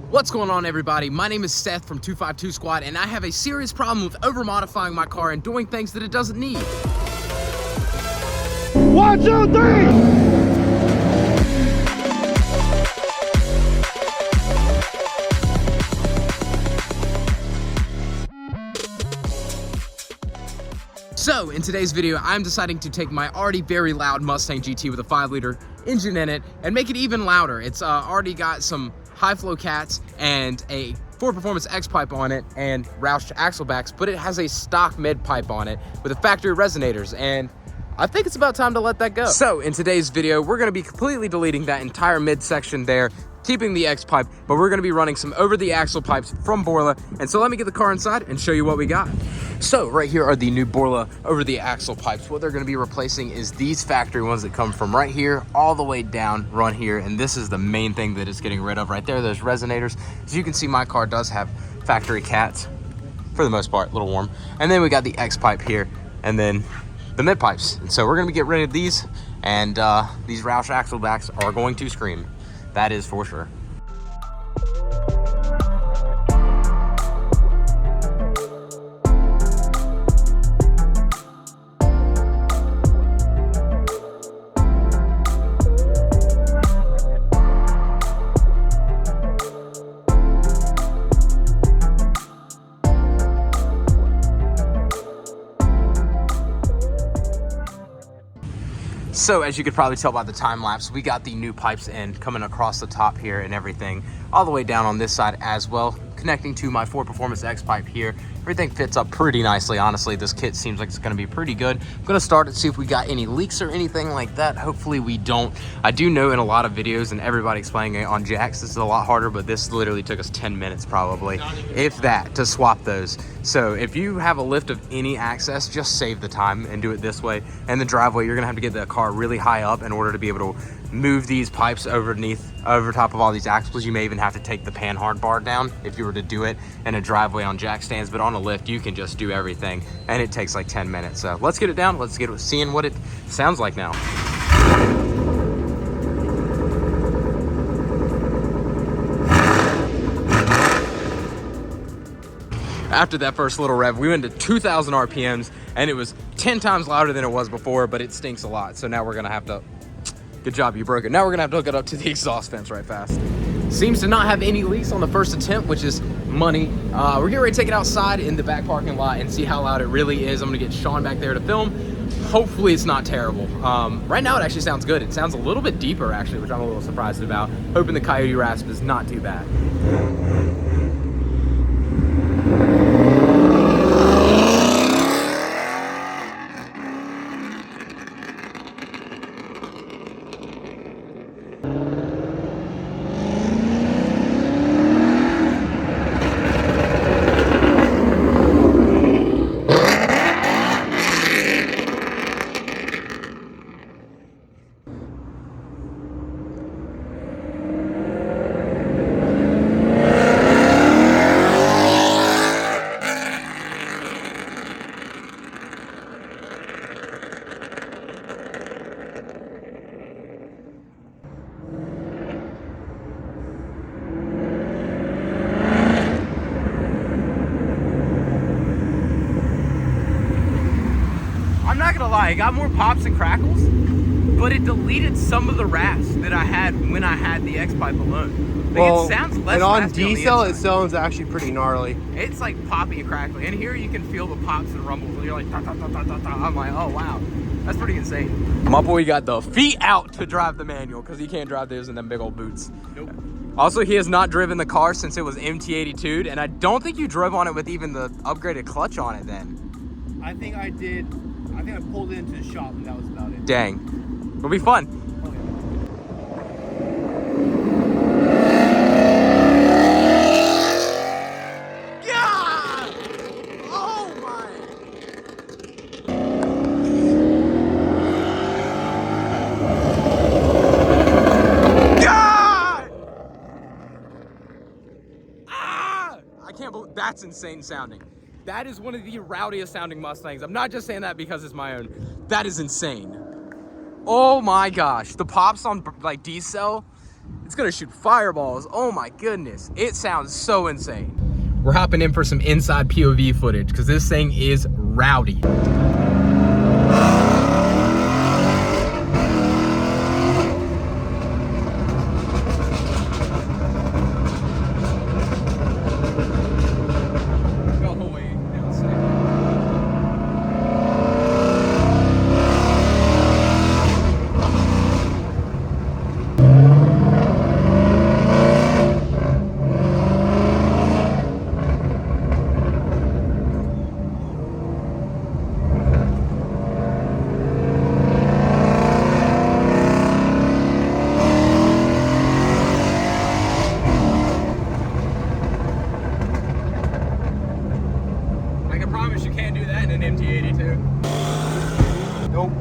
What's going on, everybody? My name is Seth from 252 Squad, and I have a serious problem with over-modifying my car and doing things that it doesn't need. 1, 2, 3! So, in today's video, I'm deciding to take my already very loud Mustang GT with a 5-liter engine in it and make it even louder. It's already got some high-flow cats and a Ford Performance X pipe on it and Roush axle backs, but it has a stock mid pipe on it with a factory resonators, and I think it's about time to let that go. So, in today's video, we're gonna be completely deleting that entire mid section there, keeping the X pipe, but we're gonna be running some over-the-axle pipes from Borla. And so let me get the car inside and show you what we got. So right here are the new Borla over-the-axle pipes. What they're gonna be replacing is these factory ones that come from right here all the way down, run here, and this is the main thing that it's getting rid of right there, those resonators. As you can see, my car does have factory cats, for the most part, a little warm. And then we got the X pipe here, and then the mid pipes. And so we're gonna be getting rid of these, and these Roush axle backs are going to scream. That is for sure. So as you could probably tell by the time lapse, we got the new pipes in coming across the top here and everything all the way down on this side as well, connecting to my Ford Performance X pipe here. Everything fits up pretty nicely. Honestly, this kit seems like it's going to be pretty good. I'm going to start and see if we got any leaks or anything like that. Hopefully we don't. I do know in a lot of videos and everybody explaining it on jacks, this is a lot harder, but this literally took us 10 minutes probably, if that, to swap those. So if you have a lift of any access, just save the time and do it this way. And the driveway, you're going to have to get the car really high up in order to be able to move these pipes over top of all these axles. You may even have to take the panhard bar down if you were to do it in a driveway on jack stands, but on a lift you can just do everything and it takes like 10 minutes. So let's get it down, let's get seeing what it sounds like now. After that first little rev, we went to 2,000 RPMs and it was 10 times louder than it was before, but it stinks a lot. So now we're gonna have to, good job, you broke it. Now we're gonna have to hook it up to the exhaust fence right fast. Seems to not have any leaks on the first attempt, which is money. We're getting ready to take it outside in the back parking lot and see how loud it really is. I'm gonna get Sean back there to film. Hopefully it's not terrible. Right now it actually sounds good. It sounds a little bit deeper actually, which I'm a little surprised about. Hoping the coyote rasp is not too bad. I'm not gonna lie, it got more pops and crackles, but it deleted some of the rasp that I had when I had the X pipe alone. Like, well, it sounds less. And on D-cell, it sounds actually pretty gnarly. It's like poppy and crackly, and here you can feel the pops and rumbles, and you're like, da, da, da, da, da, da. I'm like, oh wow, that's pretty insane. My boy got the feet out to drive the manual because he can't drive those in them big old boots. Nope. Also, he has not driven the car since it was MT82'd, and I don't think you drove on it with even the upgraded clutch on it then. I think I did. I think I pulled it into the shop and that was about it. Dang. It'll be fun. Yeah! Oh my! God! Ah! I can't believe that's insane sounding. That is one of the rowdiest sounding Mustangs. I'm not just saying that because it's my own. That is insane. Oh my gosh. The pops on like D-cell, It's gonna shoot fireballs. Oh my goodness. It sounds so insane. We're hopping in for some inside POV footage because this thing is rowdy. You can't do that in an MT82. Nope.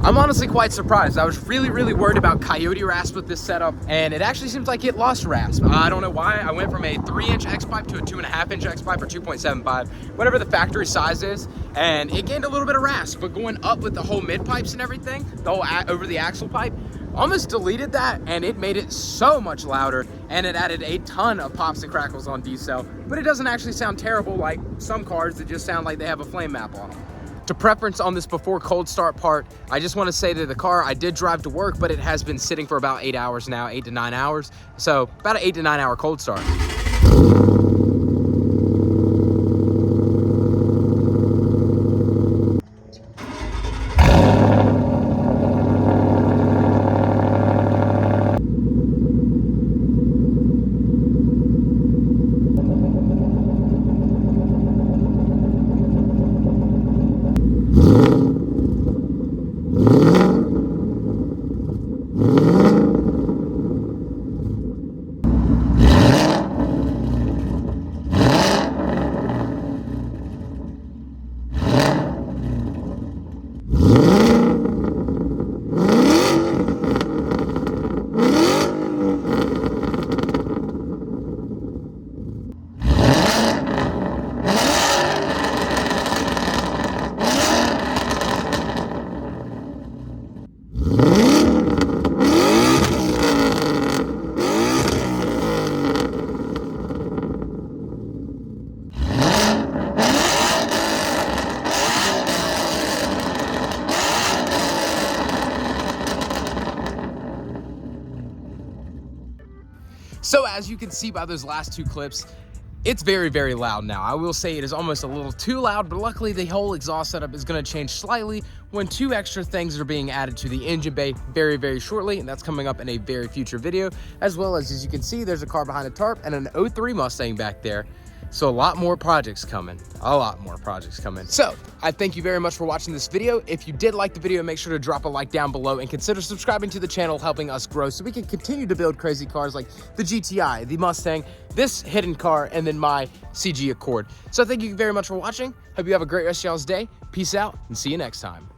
I'm honestly quite surprised. I was really worried about coyote rasp with this setup, and it actually seems like it lost rasp. I don't know why. I went from a 3-inch X-pipe to a 2.5-inch X-pipe or 2.75, whatever the factory size is, and it gained a little bit of rasp, but going up with the whole mid pipes and everything, the whole over the axle pipe, almost deleted that, and it made it so much louder, and it added a ton of pops and crackles on decel, but it doesn't actually sound terrible like some cars that just sound like they have a flame map on them. To preference on this before cold start part, I just want to say that the car I did drive to work, but it has been sitting for about 8 hours now, 8 to 9 hours. So about an 8 to 9 hour cold start. So as you can see by those last two clips, it's very loud now. I will say it is almost a little too loud, but luckily the whole exhaust setup is going to change slightly when 2 extra things are being added to the engine bay very shortly, and that's coming up in a very future video, as well as you can see, there's a car behind a tarp and an 03 Mustang back there. So a lot more projects coming, So I thank you very much for watching this video. If you did like the video, make sure to drop a like down below and consider subscribing to the channel, helping us grow so we can continue to build crazy cars like the GTI, the Mustang, this hidden car, and then my CG Accord. So thank you very much for watching. Hope you have a great rest of y'all's day. Peace out and see you next time.